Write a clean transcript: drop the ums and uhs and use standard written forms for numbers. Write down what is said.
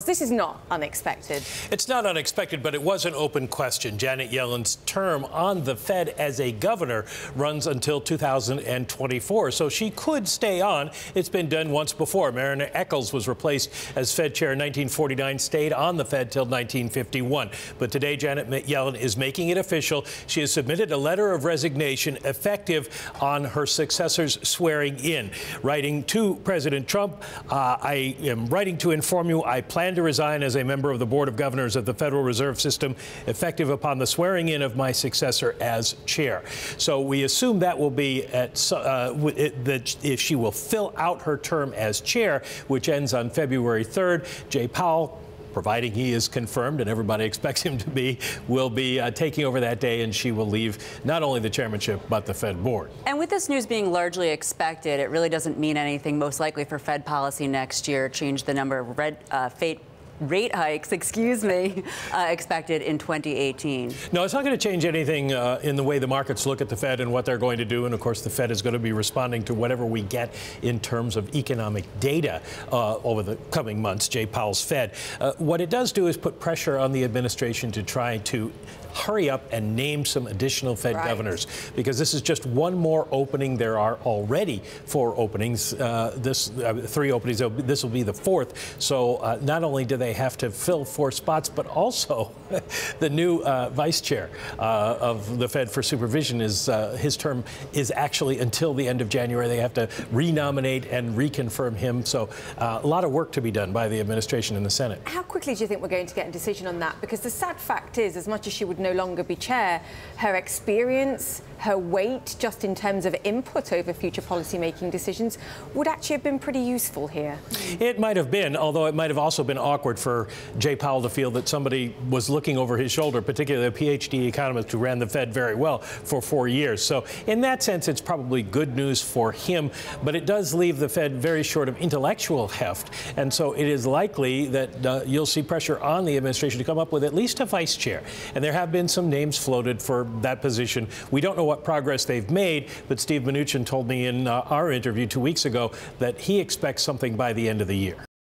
This is not unexpected. It's not unexpected, but it was an open question. Janet Yellen's term on the Fed as a governor runs until 2024, so she could stay on. It's been done once before. Marina Eccles was replaced as Fed chair in 1949, stayed on the Fed till 1951. But today, Janet Yellen is making it official. She has submitted a letter of resignation effective on her successor's swearing in. Writing to President Trump, I am writing to inform you I plan to resign as a member of the Board of Governors of the Federal Reserve System, effective upon the swearing in of my successor as chair. So we assume that will be that if she will fill out her term as chair, which ends on February 3rd. Jay Powell, providing he is confirmed, and everybody expects him to be, will be taking over that day, and she will leave not only the chairmanship, but the Fed board. And with this news being largely expected, it really doesn't mean anything, most likely, for Fed policy next year. Change the number of rate hikes, expected in 2018. No, it's not going to change anything in the way the markets look at the Fed and what they're going to do. And of course, the Fed is going to be responding to whatever we get in terms of economic data over the coming months. Jay Powell's Fed. What it does do is put pressure on the administration to try to hurry up and name some additional Fed governors, because this is just one more opening. There are already 4 openings, 3 openings. This will be the 4th. So not only do they have to fill 4 spots, but also the new vice chair of the Fed for supervision is his term is actually until the end of January. They have to renominate and reconfirm him. So a lot of work to be done by the administration and the Senate. How quickly do you think we're going to get a decision on that? Because the sad fact is, as much as she would no longer be chair, her experience, her weight, just in terms of input over future policy-making decisions, would actually have been pretty useful here. It might have been, although it might have also been awkward for Jay Powell to feel that somebody was looking over his shoulder, particularly a PhD economist who ran the Fed very well for 4 years. So in that sense, it's probably good news for him, but it does leave the Fed very short of intellectual heft. And so it is likely that you'll see pressure on the administration to come up with at least a vice chair. And there have been some names floated for that position. We don't know what progress they've made, but Steve Mnuchin told me in our interview 2 weeks ago that he expects something by the end of the year.